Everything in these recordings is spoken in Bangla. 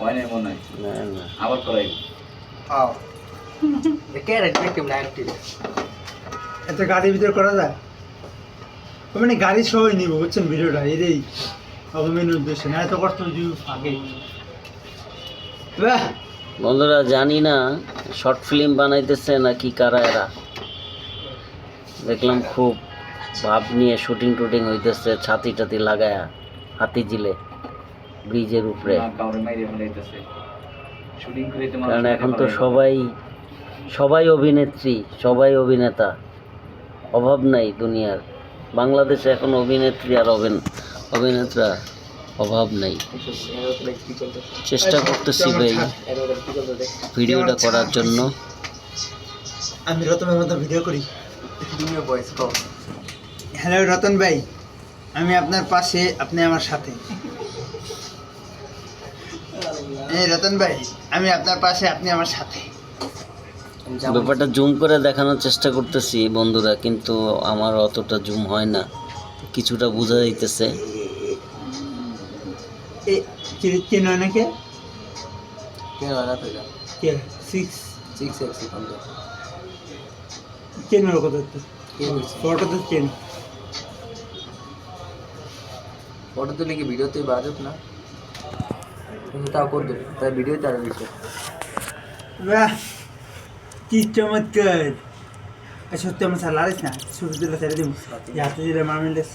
হয় না মনে হয় না না আবার করাই এত গাড়ির ভিতরে করা যায় মানে গাড়ি সবাই নিব বুঝছেন ভিডিওটা এটাই মেন উদ্দেশ্য না এত কষ্ট যদি আগে বাহ বন্ধুরা জানি না শর্ট ফিল্ম বানাইতেছে নাকি কারা এরা দেখলাম খুব ভাব নিয়ে শুটিং টুটিং হইতেছে ছাতি টাতি লাগায়া হাতি জিলে ব্রিজের উপরে কাউরে মাইরে ফেলাইতেছে শুটিং করে তো কারণ এখন তো সবাই অভিনেত্রী সবাই অভিনেতা অভাব নাই দুনিয়ার বাংলাদেশে এখন অভিনেত্রী আর অভিনেতা অভাব নাই চেষ্টা করতেছি ভাই ভিডিওটা করার জন্য আমি রতনের মতো ভিডিও করি হ্যালো রতন ভাই আমি আপনার পাশে আপনি আমার সাথে এই রতন ভাই আমি আপনার পাশে আপনি আমার সাথে ব্যাপারটা জুম করে দেখানোর চেষ্টা করতেছি বন্ধুরা কিন্তু আমার অতটা জুম হয় না কিছুটা বোঝা যাইতেছে কে নয় না কে কেন কথা ফটো তো কেন ফটো তুলে কি ভিডিওতে বাজুক না কিন্তু তাও করবে তাই ভিডিওতে আরো বেশি বাহ কি চমৎকার সত্যি আমার স্যার লাড়িস না শুরু দিলে ছেড়ে দিব হাতে দিলে মারমিলেস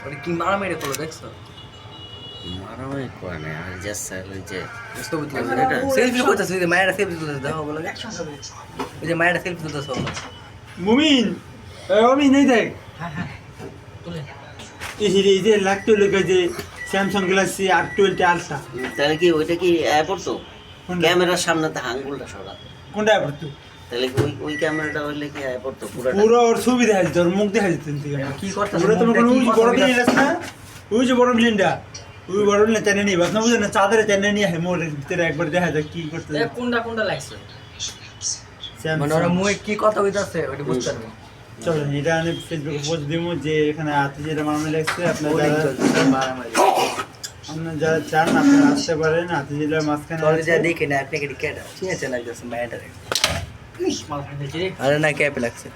ওটা কি মারামারি করলো দেখছো মারামারি করে না আর জাস্ট ওই যে সেলফি করতেছে ওই যে মায়েরা সেলফি তুলতেছে দেখো বলো ওই যে মায়েরা সেলফি তুলতেছে মুমিন আমি নেই দেখ এই যে লাগতো লোক যে স্যামসাং গ্যালাক্সি R20 আলট্রা তাহলে কি ওইটা কি অ্যাপ তো ক্যামেরার সামনে তো আঙ্গুলটা সরা কোনটা পড়তো তাহলে কি ওই ক্যামেরাটা হইলে কি অ্যাপ তো পুরো ওর ছবি দেখা যেত ওর মুখ দেখা যেত কি করতে পুরো তোমার কোনো বড় বিল্ডিং আছে না ওই যে বড় বিল্ডিংটা ওই বড় বিল্ডিং টেনে নিয়ে বাস না বুঝে না চাদরে টেনে নিয়ে মোড়ের ভিতরে একবার দেখা যায় কি করতে কোনটা লাগছে মানে ওরা মুই কি কথা কইতাছে ওটা বুঝতে পারবে চলো এটা আমি ফেসবুকে পোস্ট দিব যে এখানে হাতে যেটা মারামারি লাগছে আপনারা যারা চান আপনারা আসতে পারেন হাতে জেলার মাঝখানে যা দেখে না আপনি কি কেডা চিনেছে লাগতেছে মায়েটারে আরে না ক্যাপে লাগছে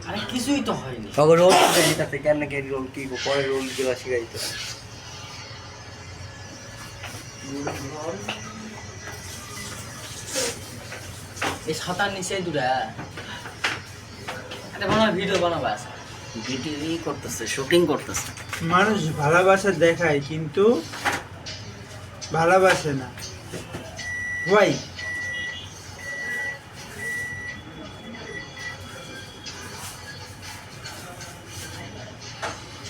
আরে কিছুই তো হয়নি তখন রোল দিতে কেমনে কে রোল কি পরে রোল গুলো শিখাইতে এই ছাতার নিচে দূরে এটা মনে হয় ভিডিও বানাবো আছে ভিডিও করতেছে শুটিং করতেছে মানুষ ভালোবাসা দেখায় কিন্তু ভালোবাসে না ভাই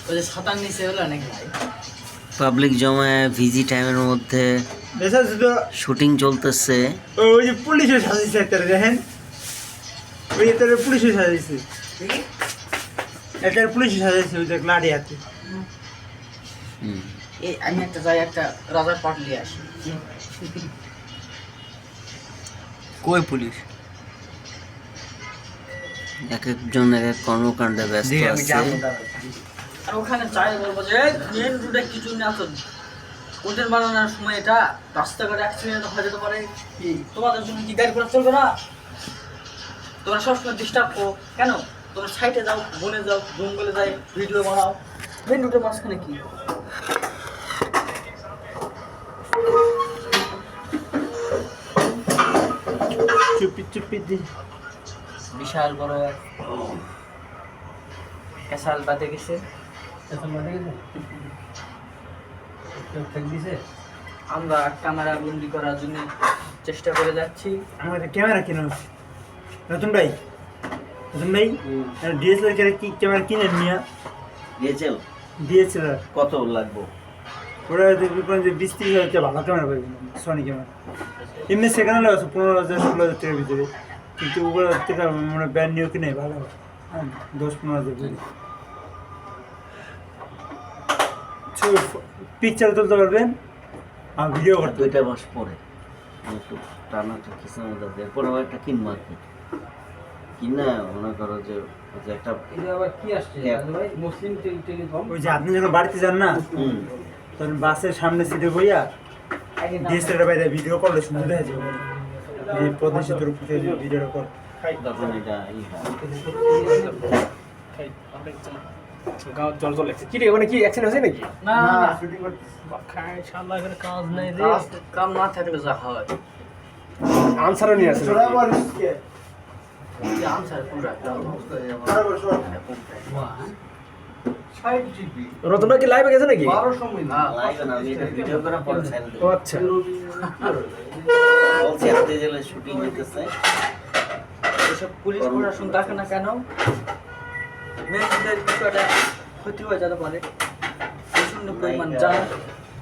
ওই যে ছাতার নিচে হলো নাকি ভাই পাবলিক জমায় ভিজি টাইমের মধ্যে শুটিং চলতেছে ওই যে পুলিশের সাজিয়েছে একটা দেখেন ওই একটা পুলিশের সাজিয়েছে একটা পুলিশের সাজিয়েছে ওই দেখ লাড়ি হাতে এই আমি একটা যাই একটা রাজার পাট নিয়ে আসি কই পুলিশ এক একজন এক এক কর্মকাণ্ডে ব্যস্ত আছে আর ওখানে চাই বলবো যে মেন রোডে কিছু না তো কন্টেন্ট বানানোর সময় এটা রাস্তাঘাটে অ্যাক্সিডেন্ট হয়ে যেতে পারে কি তোমাদের জন্য কি গাড়ি ঘোড়া চলবে না তোমরা সবসময় ডিস্টার্ব করো কেন তোমরা সাইডে যাও বনে যাও জঙ্গলে যাই ভিডিও বানাও মেন রোডের মাঝখানে কি চুপি চুপি দি বিশাল বড় ক্যাসাল বাদে গেছে আমরা ক্যামেরা বন্দি করার জন্য চেষ্টা করে যাচ্ছি আমাদের ক্যামেরা কেন রতন ভাই ডিএসএলআর কি ক্যামেরা কিনেন মিয়া ডিএসএলআর কত লাগবে ওরা দেখবেন যে 20-30 হাজার ভালো ক্যামেরা পাবেন সনি ক্যামেরা এমনি সেখানে লাগছে 15,000-16,000 টাকার ভিতরে কিন্তু ওগুলো থেকে মানে ব্র্যান্ড নিউ কিনে ভালো 10-15 হাজার পিকচার তুলতে পারবেন আর ভিডিও করতে 2টা মাস পরে একটু টানা কিছু মধ্যে এরপরে একটা কিনবো আর কি কি না মনে করো যে ওই যে একটা এটা আবার কি আসছে App। দাদু ভাই মুসলিম টেলিকম ওই যে আপনি যখন বাড়িতে যান না হুম তখন বাসের সামনে সিটে বইয়া ডিএসএলআর বাইরে ভিডিও করলে সুন্দর দেখা যাবে এই প্রদেশে তোর ভিডিও কর তখন এটা জল জল লাগছে কি রে মানে কি অ্যাক্সিডেন্ট হয়েছে নাকি না শুটিং করতে ইনশাআল্লাহ এখানে কাজ নাই রে কাম না থাকলে যা হয় আনসারও নিয়ে আসে ছোড়া মারিস কে যে আনসার পুরা আরে বসো রতনা কি লাইভে গেছে নাকি লাইভে না আমি এটা ভিডিও করে পরে ছেড়ে দেব ও আচ্ছা বলছি হাতে গেলে শুটিং হইতেছে এসব পুলিশ প্রশাসন থাকে না কেন মেয়েদের বিষয়টা ক্ষতি হয়ে যেতে পারে প্রচন্ড পরিমাণ জাল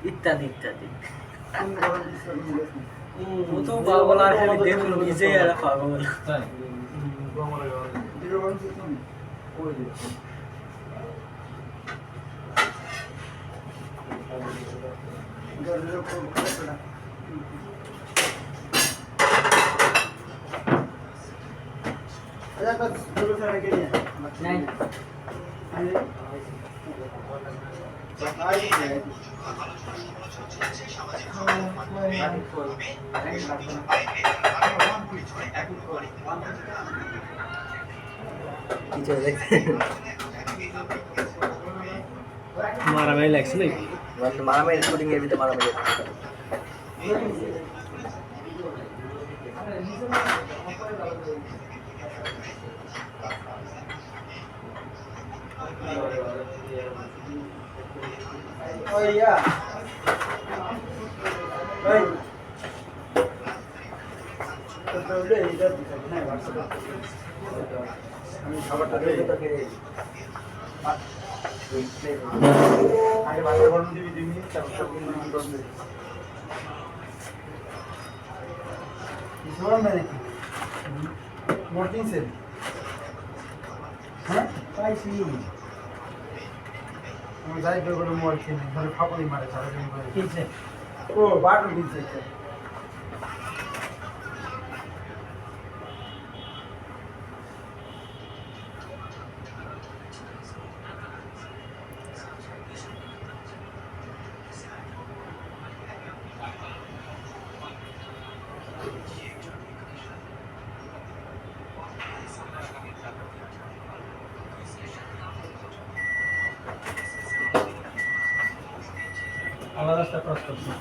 ইত্যাদি ইত্যাদি ও তো পাগল আর খালি দেখুন নিজে আর পাগল নাই কিছু দেখতে মারামারি লাগছে নাকি মারামারি শুটিং এর ভিতরে মারামারি ওই ইয়া ওই তো দে এটা দিতে না WhatsApp আমি খাবারটা দেই আগে বাসা গরম দিবি 2 মিনিট তারপর সব কিছু 10 মিনিট ইসলাম মানে কি মর্নিং সেল হ্যাঁ পাইছি আমি যাই করে মোবাইল কিনে ধরে ফাপড়ি মারে সারাদিন করে কিনছে ও বাটু কিনছে আলাদা রাস্তা ক্রস করছে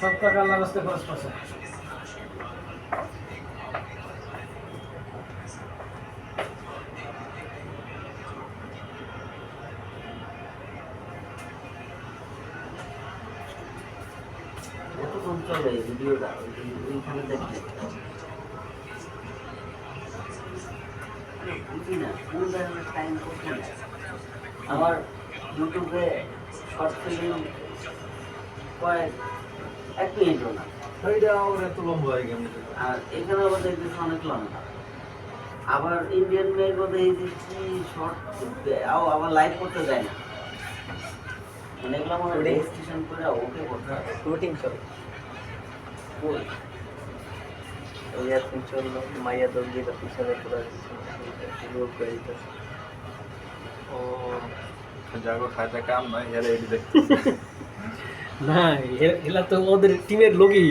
সব টাকা আলাদা রাস্তা ক্রস করছে কতক্ষণ চলে এই ভিডিওটা ওইখানে দেখতে বুঝি না কোন ধরনের টাইম করতে না আমার ইউটিউবে শর্ট ফিল্ম কয়েক 1 মিনিটও না আর এখানে আবার দেখতেছি অনেক লম্বা আবার ইন্ডিয়ান মেয়ের কথা এই যে কি শর্ট আবার লাইভ করতে যায় না মানে এগুলো আমার রেজিস্ট্রেশন করে ওকে করতে হয় শুটিং চল ওই ওই এখন চললো মাইয়া দল দিয়ে পিছনে পুরো লোক করে দিতেছে জাগো খাইতে কাম নাই হেরে এটি দেখতে না এলা তো ওদের টিমের লোকই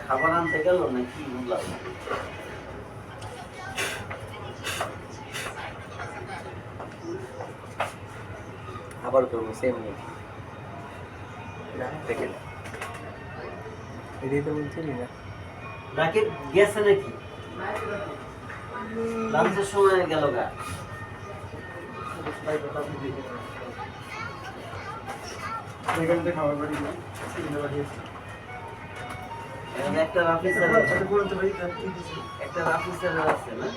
খাবার আনতে গেল না কি বললাম আবার করবো সেম নেই না দেখে এটাই তো বলছিলি না রাকিব গেছে নাকি লাঞ্চের সময় গেল গা এখান থেকে খাবার বাড়ি না এখানে একটা রাফিসার বলতে পারি কি দিছি একটা রাফিসার আছে না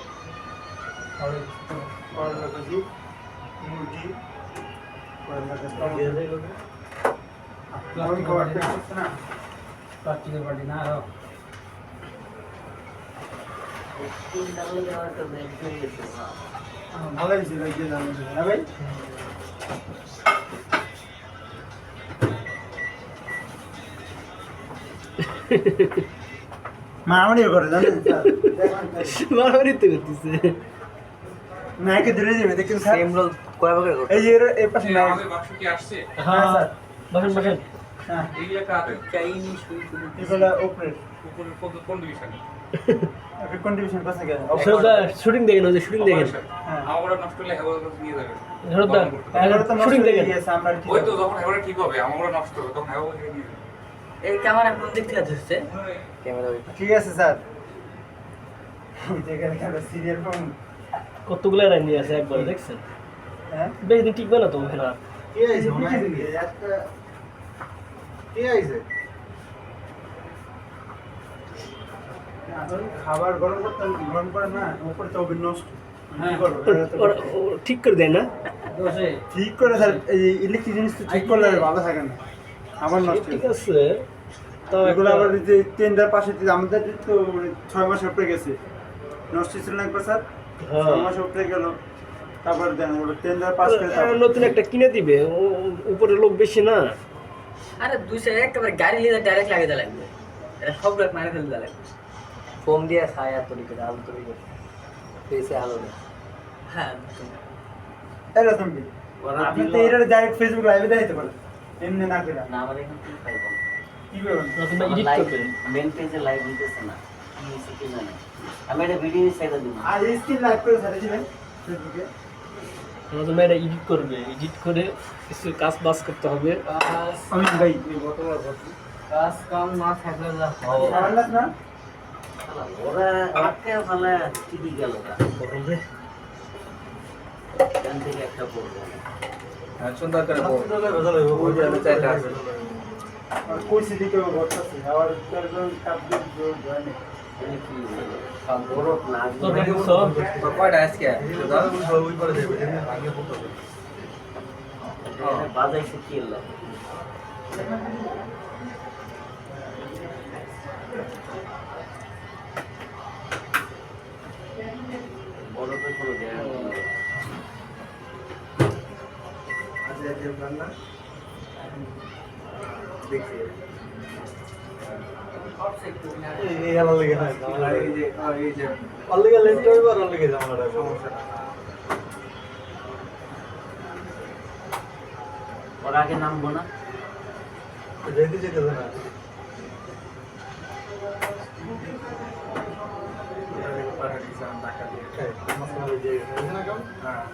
আর করলা ভাজি মুরগি করলা ভাজি আমি খাবার দেখছ না প্লাস্টিকের বাটি না আর তিন ডাবল দেওয়ার তো ব্যাগ হয়ে গেছে ভালো হয়েছে ভাই যে জানো না ভাই মারামারিও করে জানেন মারামারি তো করতেছে নায়কে ধরে যাবে দেখুন স্যার সেম রোল কয় ভাগে এই যে এর পাশে নায়ক আমাদের বাক্স কি আসছে? হ্যাঁ স্যার বসেন বসেন হ্যাঁ এইগুলা কাদের? চাইনিজ শুরু শুরু এগুলো উপরের কোন ডিভিশনে? কন্ট্রিবিউশন কাছে গেছে শুটিং দেখেন ওই যে শুটিং দেখেন হ্যাঁ আমরা নষ্ট হলে হেবার নিয়ে যাবে। হেরোদা এগারো তো নষ্ট শুটিং হয়ে দেখেন গিয়েছে আমরা ঠিক ওই তো যখন হেবার ঠিক হবে আমরা নষ্ট হবে তখন হেবার নিয়ে যাবে। এই ক্যামেরা কোন দিক থেকে ধরছে ক্যামেরা ঠিক আছে স্যার যেখানে খেলো সিরিয়াল ফোন কতগুলো রান নিয়ে আছে একবার দেখছেন হ্যাঁ বেশি দিন টিকবে না তো ওখানে কি আইছে একটা কি আইছে খাবার গরম করতে গরম করে না উপরে তো নষ্ট কি করবো? ও ঠিক করে দেয় না দোষে ঠিক করে স্যার এই ইলেকট্রিক জিনিস তো ঠিক করলে আর ভালো থাকে না আবার নষ্ট ঠিক হয়ে যায়। আছে তো এগুলো আবার যে ট্রেনটার পাশে যে আমাদের তো মানে 6 মাস উপরে গেছে নষ্ট ছিল না একবার স্যার হ্যাঁ 6 মাস উপরে গেল তারপর দেন ওটা ট্রেনটার পাশ করে তারপর- নতুন একটা কিনে দিবে উপরে লোক বেশি না আরে দুই সাইড একেবারে গাড়ি নিয়ে ডাইরেক্ট লাগিয়ে লাগবে এটা সব রাত মারে ফেলতে লাগবে ফোম দিয়ে ছায়া তৈরি করে আলো তৈরি করে ফেসে আলো দেয় হ্যাঁ এরকম কি আপনি তো এটা ডাইরেক্ট ফেসবুক লাইভে দেখাইতে পারেন এমনি না করে না আমার এখান থেকে পাইবো না। কি করবেন নতুন আমার এডিট লাইভ করবে মেন পেজে লাইভ দিতেছে না কি হয়েছে কি জানে আমি একটা ভিডিও ছেড়ে দিব আর এই স্ক্রিন লাইভ করে ছাড়ে দিবেন ফেসবুকে নতুন এটা এডিট করবে এডিট করে কিছু কাজ বাজ করতে হবে আমি ভাই কাজ কাম না থাকলে যা সারানাস না ওরা আটকে ফেলে টিভি গেল এখান থেকে একটা পড়বো সুন্দর করে ওই যে চাইটা আছে আর কইছি দিকে বলতাছে আবার তারপর কাপ দিয়ে জয়েন এখানে কি বরফ না তোর কাছে সব তো কয়টা আজকে বাজাইছে কি এলো বরফের কোনো গ্যারান্টি নেই দেখি এই হেলা লাগে না এই যে অল্লিগে লেট হইব আর অল্লিগে জামাটা সমস্যা না ওর আগে নামবো না যেতে যেতে না টাকা দিয়ে মশলা দিয়ে না কাম হ্যাঁ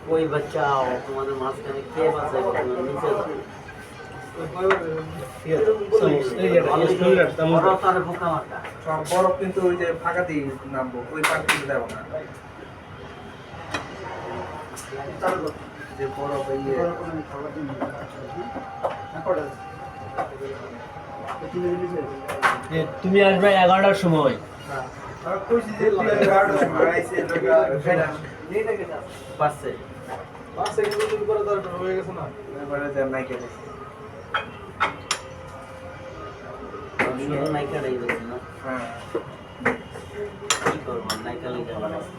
कोई बचाओ तुम्हारे माঝখানে কে বাঁচাইবে তুমি নিচে যাও ওরা তার বোকা মার্কা সব বরফ কিন্তু ওই যে ফাঁকাতেই নামবো ওই পার কিন্তু দেবো না যে বরফ এই যে তুমি আসবে 11টার সময় পারছে শুধু নায়িকা রয়ে গেছে না কি করবো নায়িকা লিখে বানাইছে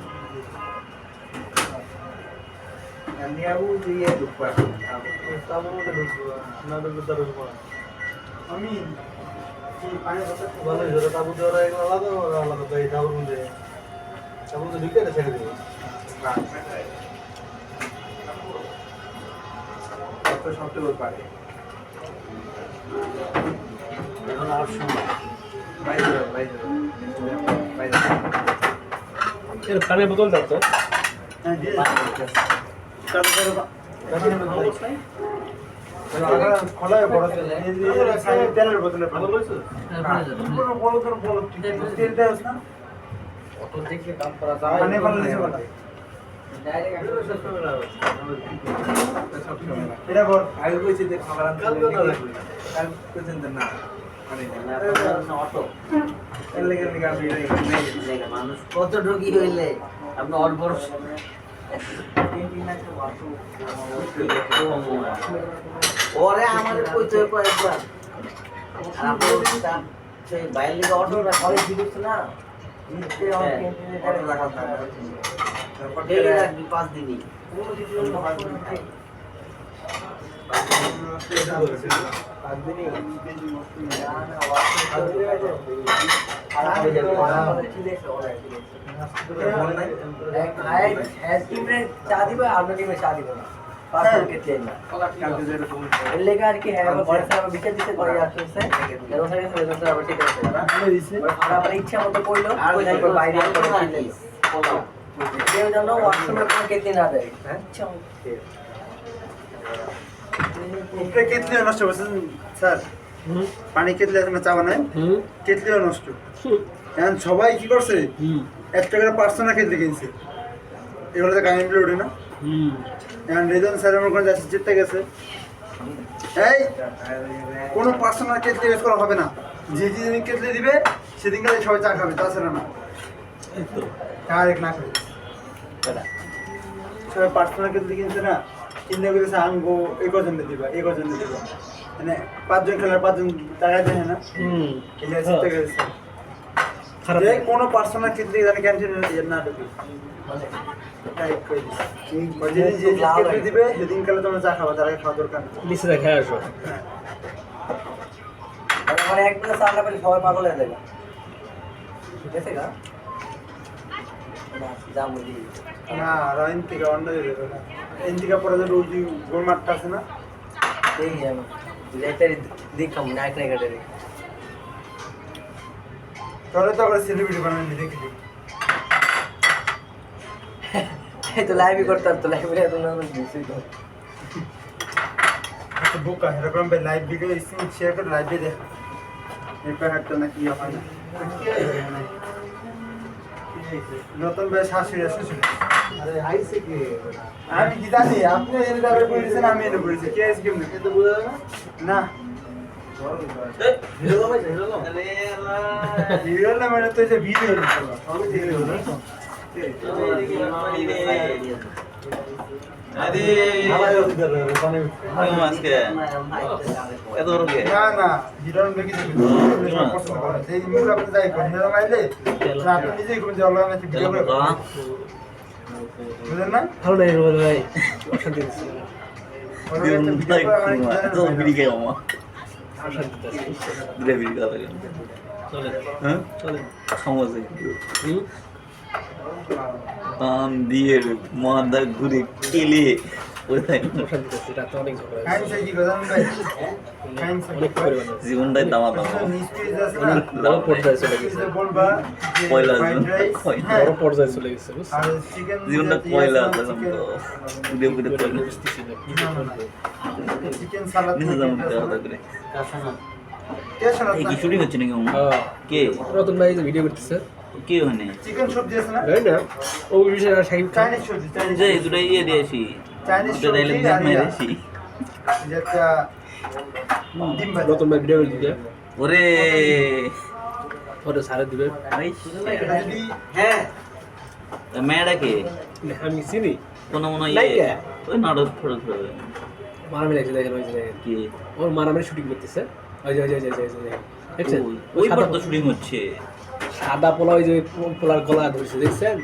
আমি ভালো জোরে তাবু দেওয়ার এগুলো আলাদা ওরা আলাদা তাই তাবুর মধ্যে ঢুকে এটা ছেড়ে দেবে সবচেয়ে পারে এখন আর সময় এর পানির বোতল দাও তো হ্যাঁ দিয়ে খোলায় বড় তেলের বোতলে ভালো লইছো বড় তোর বড় তেল দেওস না অটো দেখলে কাম করা যায় মানে ভালো লইছো বলা এটা বল আগে কইছি যে খাবার আনতে আর কইছেন না মানে অটো এর লেগে আমি মানুষ কত ঢুকি হইলে আপনি অল্প ওরে আমাদের কইতে কয়েকবার আর আপনার তার সেই বাইরের লিগে অটোটা কলেজ দিচ্ছে না অটো রাখা থাকে ডেলি রাখবি 5 দিনই কোনো কিছু নাই ইচ্ছা মতো করলো বাইরে কেউ যেন ওয়াশরুমে কোনো কেটে না দেয় ইচ্ছা মতো উপরে কেটলিও নষ্ট করছেন স্যার, পানি কেটলে এখন চা বানায়, কেটলিও নষ্ট। এখন সবাই কি করছে, 1 টাকার 500 না কেটলি কিনছে, এগুলোতে কারেন্ট বিল ওঠে না। এখন রেজন স্যার আমার কোনো যাচ্ছে জিততে গেছে, এই কোনো পার্সোনাল কেটলি ইউজ করা হবে না, যে যেদিন কেটলি দিবে সেদিনকে সবাই চা খাবে, তাছাড়া না ডাইরেক্ট না খাবে। সবাই পার্সোনাল কেটলি কিনছে না, কিনে বলেছে আঙ্গো এই কজনে দিবা, এই কজনে দিবা, মানে 5 জন খেলার 5 জন টাকা দেয় না। এটা জিততে গেছে যে কোনো পার্সোনাল কেটলি জানি ক্যান্টিনে না ঢুকে, মানে ডাইরেক্ট করে দিছে যেদিন যে কেটলি দিবে সেদিন খেলে তোমরা চা খাবা, তার আগে খাওয়া দরকার নেই। নিচে রেখে আসো। মানে এক গ্লাস চা না পেলে সবাই পাগল হয়ে যাবে, ঠিক আছে গা জামুদি না রাইন থেকে অন্য দেবে না, ইন্দিকা পরে যে ওই গোল মাঠটা আছে না, এই আমি লেটারি দেখাম না এক নাইকাটে তোরা তো আবার সেলিব্রিটি বানাবি দেখি এই তো লাইভই করতাম, তো লাইভে এত না বুঝছিস তো একটা বোকা এরকম ভাই লাইভ ভিডিও স্ক্রিন শেয়ার করে লাইভে দেখ এরপর হাঁটতো না কি হয় না। নতুন ভাই শাশুড়ি শাশুড়ি আরে আইছে কি আমি কি জানি, আপনি এনে দাবি করেছেন, আমি এনে করেছি, কে আছে কেমনে এত বোঝা যায় না না হিরো ভাই হিরো ভিডিও না, মানে তো যে ভিডিও সবই ঠিক হলো। আরে আজকে এত বড় কে না না হিরোর বেশি দেখি পছন্দ করে এই মুখ আপনি যাই করেন হিরো মাইলে না আপনি নিজেই কোন যে অনলাইনে ভিডিও করে বুঝলেন না, ভালো লাগে রোল ভাই, অশান্তি দিচ্ছে। পাম দিয়ে মাথা ঘুরে কেলে অশান্তি দিচ্ছে, রাতে অনেক ঝগড়া হয়েছে। খাইন সেই কি কথা ভাই খাইন অনেক পরিমাণ আছে। জীবনটাই দামা মিষ্টি আছে না, বড় পর্যায়ে চলে গেছে, বলবা যে পয়লা ফ্রাইড দিন, রাইস পয়লা। বড় পর্যায়ে চলে গেছে বুঝছো? আর চিকেন জীবনটা পয়লা দিলাম তো উড়ে উড়ে এটা চলে বুঝতেছি না কি বলবো। চিকেন সালাদ নিচে যাবো কথা করে কে শোনা এই কি শুটিং হচ্ছে নাকি হ্যাঁ, কে রতন ভাই যে ভিডিও করতেছে কে ওখানে চিকেন সবজি আছে না, তাই না, ও বিষয়ে সাকিব খান চাইনিজ সবজি যে দুটো ইয়ে দিয়েছি চাইনিজ দুটো ডাইলে সবজি ব্যাগ আর মেরেছি যেটা ডিম ভাজা রতন ভাই ভিডিও দিবে, ওরে ওটা সারা দিবে। এটা যদি হ্যাঁ মেয়েটা কে আমি চিনি কোনো মনে হয় নায়িকা। ওই নাটক থোড়া থোড়া মারামারি লাগছে, দেখেন ওই যে দেখেন কে ওর মারামারি শুটিং করতেছে, ওই যে ওই যে ওই যে ওই যে দেখছেন ওই সাদা বার তো শুটিং হচ্ছে সাদা পোলা, ওই যে পোলার গলা ধরছে দেখছেন,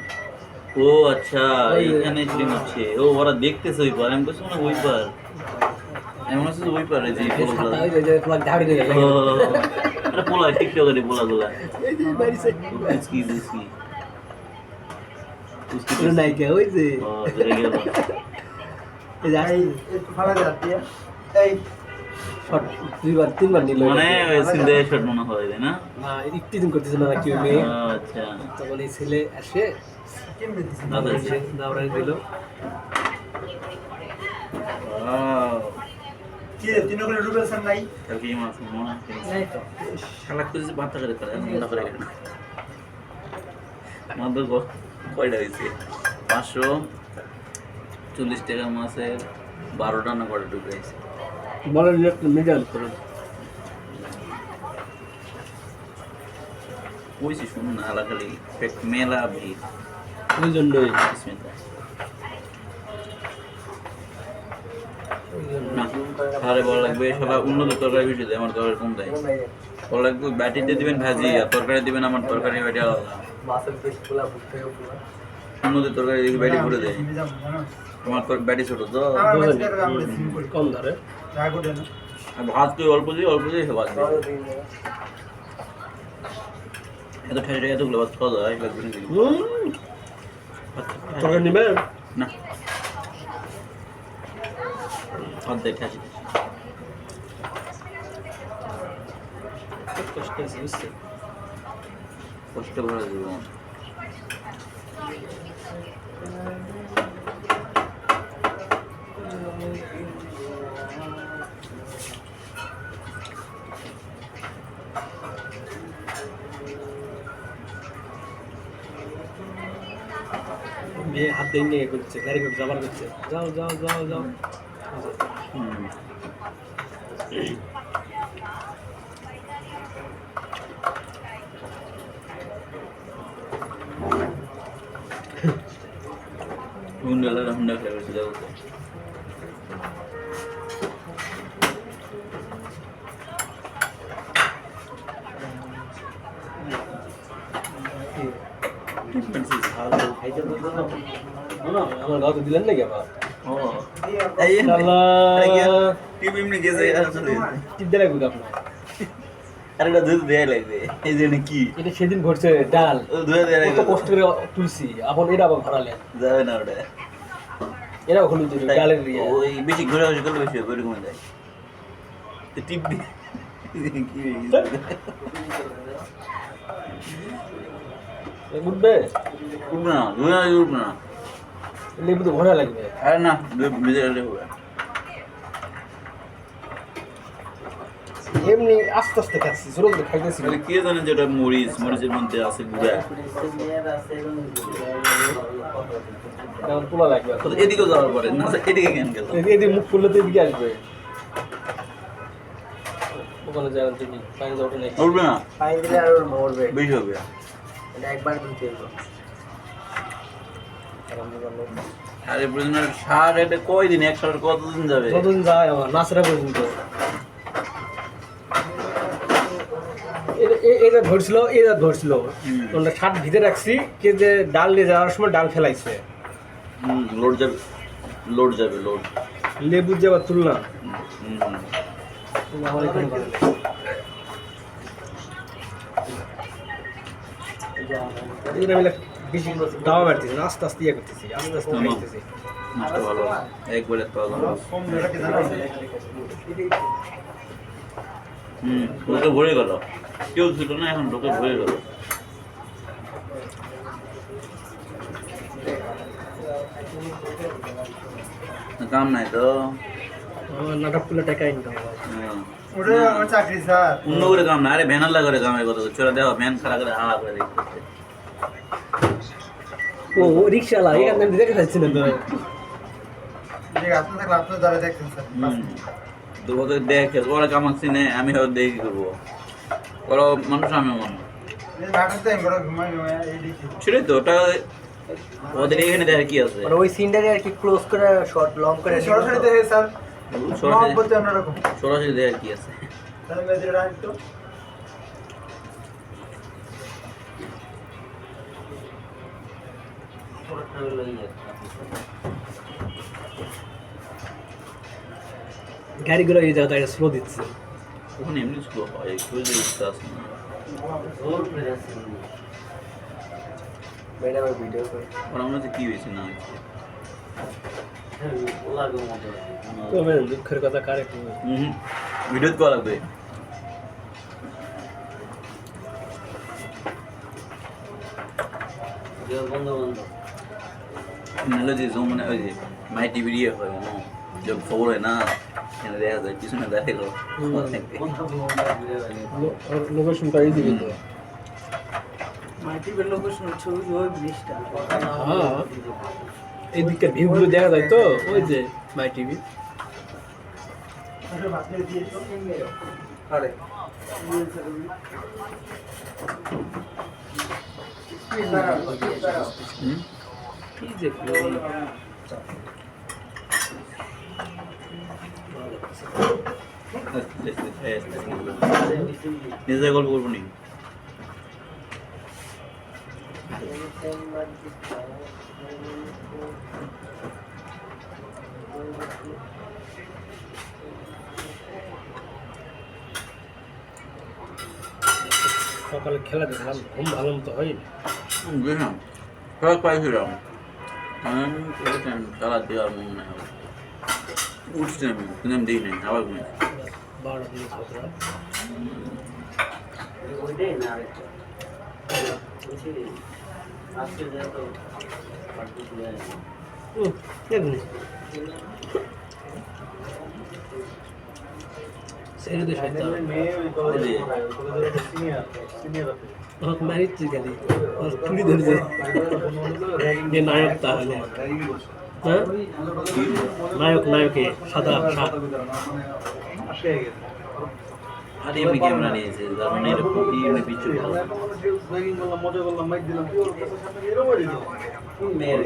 ও আচ্ছা এইখানে শুটিং হচ্ছে, ও ওরা দেখতেছে ওই পার, আমি বলছি মানে ওই পার, এমন হচ্ছে ওই পারে যে এই সাদা ওই যে পোলা ঝাড়ি দিয়ে ও আরে পোলা টিকটকারে পোলাগুলা এই যে মারিছে উস্কি উস্কি উস্কি ওর নায়িকা ওই যে ও ধরে গেল এই যে এই একটু ফালা যাচ্ছে এই শট দুইবার তিনবার নিল, মানে সিন্ধে শট মনে হয় তাই না না একটু দিন করতেছে না কি মেয়ে, ও, আচ্ছা তখন এই ছেলে আসে চিকেন দিছি দাদা দাবড়াই দিল, কি রে তিন করে রুবেলসন নাই কালকে মাছ মনে নাই তো খেলা করতে বার্তা করে করে মনে করে আমাদের কয়টা হয়েছে 540 টাকা মাছের 12টা না কটা ঢুকে আছে বলেন মিডল করুন ওইসি শুনুন না আলাখালি মেলা ভিড় ওই জন্যই বিসমিল্লাহ না আরে বড় লাগবে সবাই উন্নত তরকারি বেশি দেয় আমার তরকারি কম দেয় বড় লাগবে ব্যাটিতে দিবেন ভাজি আর তরকারি দিবেন আমার তরকারি ব্যাটি আলাদা মাছের পিস পোলা বুঝতে পোলা উন্নত তরকারি দেখি ব্যাটি ভরে দেয় আমি যাবো, জানো? তোমার ব্যাটি ছোট তো আমার বাচ্চাকে আমরা সিম করি। কম ধরে রাগ ওঠে না। আর ভাত তুই অল্প দিয়ে সে ভাত দিয়ে এত ঠান্ডা এতগুলো ভাত খাওয়া যায় লাগবে না কিন্তু। তরকারি নিবে না অর্ধেক খাসি কষ্ট আছে বুঝছে কষ্ট ভরা জীবন মেয়ে হাত দিয়ে নিয়ে করছে গাড়ি করে যাবার করছে যাও যাও যাও যাও হুম। হুন্ডা খেলা করছে যাবো তো। আমার গাও তো দিলেন নাকি আবার ও এই শালা টিম এমনি গেছে আসলে টিপ দিয়ে লাগবে আপনার আরেকটা দুধ দেয়া লাগবে এই জন্য কি এটা সেদিন ঘটছে ডাল ও দুধ দেয়া কত লাগবে কষ্ট করে তুলছি এখন এটা আবার ভরালেন যাবে না ওটা এরাও হলুদ দিল ডালের ইয়ে ওই বেশি ঘোরা ঘুরে করলে বেশি হবে ওইরকম যায় তো টিপ কি উঠবে উঠবে না উঠবে না লেবু তো ভরা লাগবে আরে না ভিজে গেলে হবে এমনি আস্তে আস্তে খাচ্ছি জোরে জোরে খাইতেছি তাহলে কে জানে যে ওটা মরিচের মধ্যে আছে গুঁড়া কারণ তোলা লাগবে তো এদিকেও যাওয়ার পরে না এদিকে কেন গেল এদিকে মুখ খুললে তো এদিকে আসবে ওখানে যাবেন তুমি পানি ওঠে নাকি উঠবে না পানি দিলে আর ওর মরবে বেশি হবে এটা একবার দিতে হবে আরে বুঝলেন সার এটা কয়দিন এক সালের কতদিন যাবে যতদিন যায় আমার নাচরা পর্যন্ত এটা ধরছিল তোমরা শার্ট ভিতরে রাখছি কে যে ডাল নিয়ে যাওয়ার সময় ডাল ফেলাইছে লোড যাবে লোড লেবুর যে আবার তুলনা হুম। আমার এখানে ভালো লাগে। এগুলো আমি বেশি দাওয়া মারতেছি না, আস্তে আস্তে ইয়ে করতেছি আস্তে আস্তে খাইতেছি মাছটা ভালো একবারে পাওয়া গেল কম এটাকে জানো? ঢোকে ভরে গেল কেউ ছিল না এখন ঢোকে ভরে গেল কাম নাই তো আমার নাটক করলে টাকা ইনকাম হয় হ্যাঁ। ওটা আমার চাকরি স্যার। অন্য করে কাম না আরে ভ্যানাল্লা করে কামের কথা চোরা দেওয়া ভ্যান খারাপ করে হাওয়া করে দেখতেছে ও রিক্সাওয়ালা এখানে আমি দেখে যাচ্ছি না তো ঠিক আছে, আপনি থাকলে আপনার দ্বারা দেখতেন স্যার। তো ওদের দেখে ওরা কামাচ্ছি না আমি হয়তো দেখি করবো ওরা মানুষ আমি মানুষ এই নাটক তো এমন ঘুমাই এই দেখি। সেটাই তো ওটা ওদের এখানে দেখার কি আছে মানে ওই সিনটাকে আর কি ক্লোজ করে শর্ট লং করে সরাসরি দেখে স্যার সরাসরি বলতে অন্যরকম। সরাসরি দেখার কি আছে তাহলে মেয়েদের রাইট তো গাড়িগুলো এই জায়গাটা স্লো দিচ্ছে ওখানে এমনি স্লো হয় একটু যে ইচ্ছা আছে না ম্যাডাম ভিডিও করে ওরা মনে হচ্ছে কি হয়েছে না হয়েছে তবে দুঃখের কথা কারে কি ভিডিও করা লাগবে নাহলে যে মানে ওই যে মাই টিভি ইয়ে হয় না যখন খবর হয় না এখানে দেখা যায় পিছনে দেখো লোকেশনটা এই দিকে তো মাল্টিপল লোকেশন ছবি ওই ব্রিজটা হ্যাঁ এই দিককার ভিউগুলো দেখা যায় তো ওই যে মাই টিভি আরে কি যে নিজেদের গল্প করবো নি সকালে খেলা দেখলাম, ঘুম ভালো মতো হয় না। বুঝলাম সবাই পাইছিলাম খেলা দেওয়ার মন নাই উঠছি আমি কিন্তু আমি দিই নাই আবার ঘুমিয়ে 12টা দিকে খতরা। ওইটাই না আরেকটা বলছি আজকে যেহেতু পার্টি দিয়ে এমনি ছেড়ে দিয়ে শয়তান। আমাকে মারিচ্ছি খালি, আর চুরি ধরছে যে নায়ক তাহলে। হ্যাঁ নায়কে সাদা শাক। আর এমনি ক্যামেরা নিয়েছে তার মানে এরকম এমনি পিছু ভালো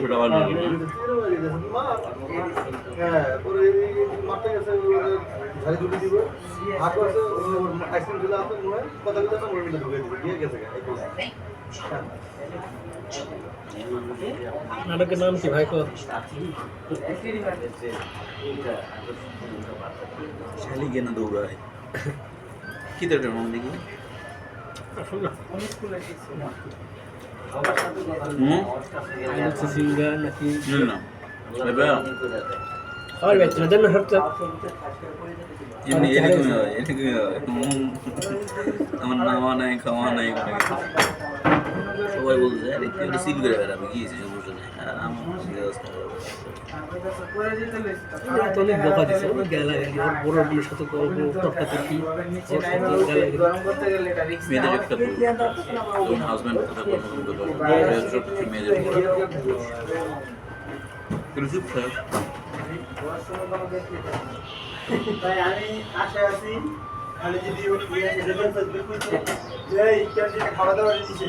ছোটা বানানো নাটকের নাম কি ভাই? শালি কেন দৌড়ায় কি তোর মন দেখি সিঙ্গার নাকি না খাবার বেচছে না, জানো সব এমনি এরকমই হয় আমার নামা নাই খাওয়া নাই সবাই বলছে আরে কি ওটা সিল করে বেড়াবে কি সমস্যা নেই আর আমার ব্যবস্থা অনেক বোকা দিচ্ছে, অনেক গালাগালি, ওর বড়গুলোর সাথে তর্কাতর্কি, মেয়েদের একটা হাজব্যান্ড কথা মেয়েদের চুপ থাক তাই আমি আশায় আছি খালি যদি খাওয়া দাওয়া দিচ্ছে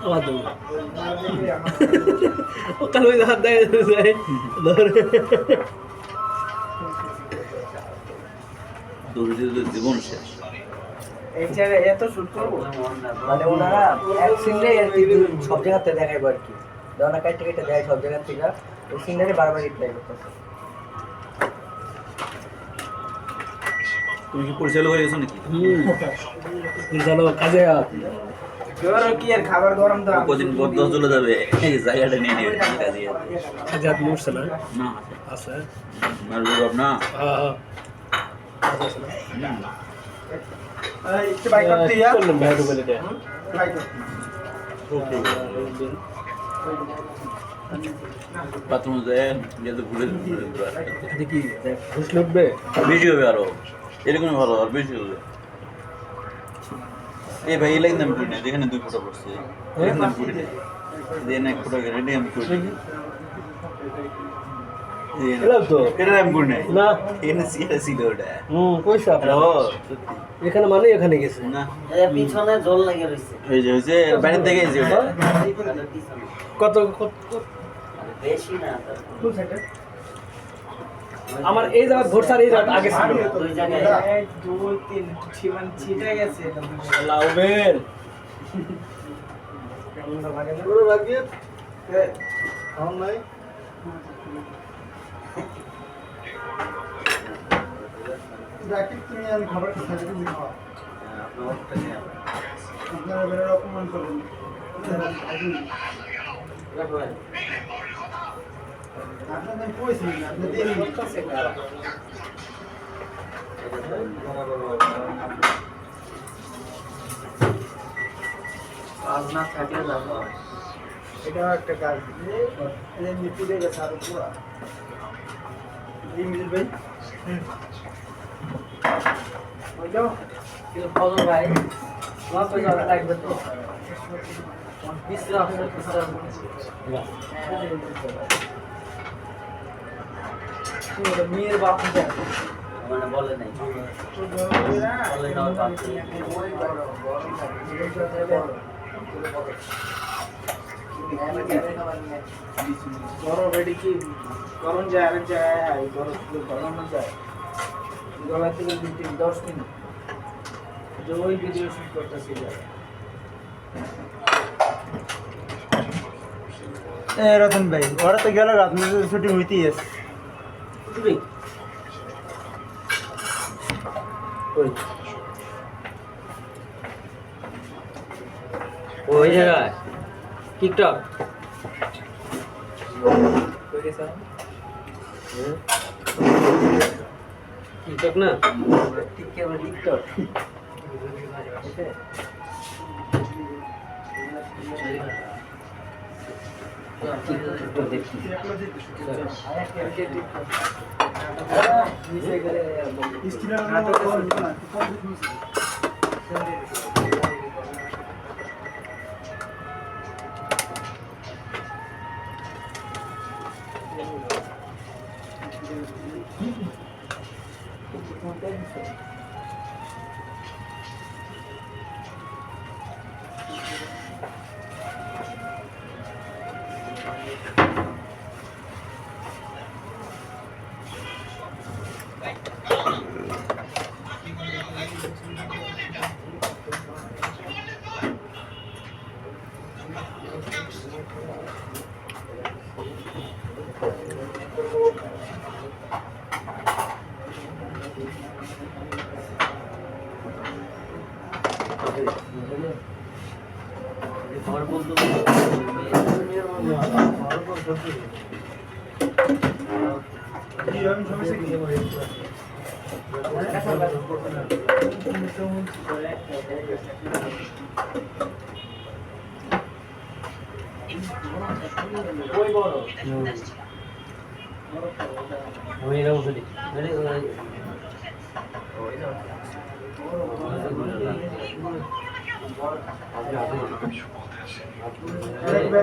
আমার দৌড় ওখানে ওই হাত দেয় দৌড়ে জীবন শেষ এত শুট করবো মানে ওনারা এক সিনে সব জায়গাতে দেখাইবো আর কি, ওনারা কাটতে কেটে দেয় সব জায়গা থেকে, ওই সিনারে বারবার রিপ্লাই করতেছে। তুমি কি পরিচালক হয়ে গেছো নাকি জানো কাজে কি আর খাবার গরম তো কদিন পর 10 চলে যাবে এই জায়গাটা নিয়ে নেবে কাজে কাজে আপনি উঠছে না? না আছে আর বাপ না হ্যাঁ একটু বাইক করতে ইয়া ভাই ঢুকে দেয় বাইক করতে বাথরুম যায় যেতে ভুলে দেখি ঘুষলে উঠবে। বেশি হবে আরো এরকমই ভালো আর বেশি হবে এই ভাই এই লাইন আমি করি না যেখানে 2 ফোঁটা পড়ছে এখানে আমি করি না দেন 1 ফোঁটা রেডি আমি করি এলাম তো এটা আমি করি না না এখানে সিটা ছিল ওটা পয়সা এখানে মানে এখানে গেছে না পিছনে জল লেগে রয়েছে হয়েছে বাইরে থেকে এসে ওটা পিছনে কত বেশি না আমার এই জায়গা ঘোরসার এই জায়গা আগে ছিল দুই জায়গায় 2 3 সীমান ছিটে গেছে লাউবেল পুরো লাগিয়ে খাওয়া নাই দেখি তুমি আমি খাবার খেতে দিই খাওয়া আপনারা বেরোর অপমান করবেন আপনাদের কইছি আপনি দিন করতেছে কাজ না থাকলে যাবো এটাও একটা কাজ এটা মিটে গেছে আর পুরো ইংলিশ ভাই বুঝলো কিন্তু ফজল ভাই তোমার তো যাওয়া লাগবে তো বিশ্রাম মেয়ের বাপ মানে বলে নাই বলে না ওর বাপ গরম এটি কি গরম যায় আরেক জায়গায় গরম গরম যায় গলা থেকে 10 মিনিট যে ওই ভিডিও শুট করতেছি রতন ভাই ওরা তো গেল রাত ছুটি হইতেই আছে ওই জায়গায় টিকটক টিকটক না টিকটক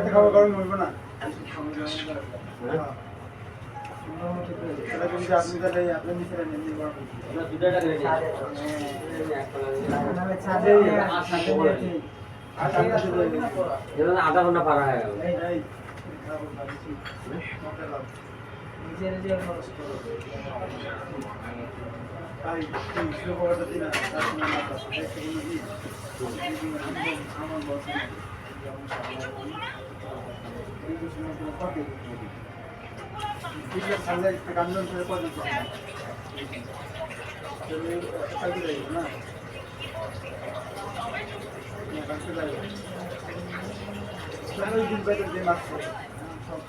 খাওয়া গরম হইব না আপনি তাহলে আপনার মিশে আধা ঘন্টা পার হয়ে গেল কান্দন করে পড়ে না দিন বেতন দিয়ে মাছ সব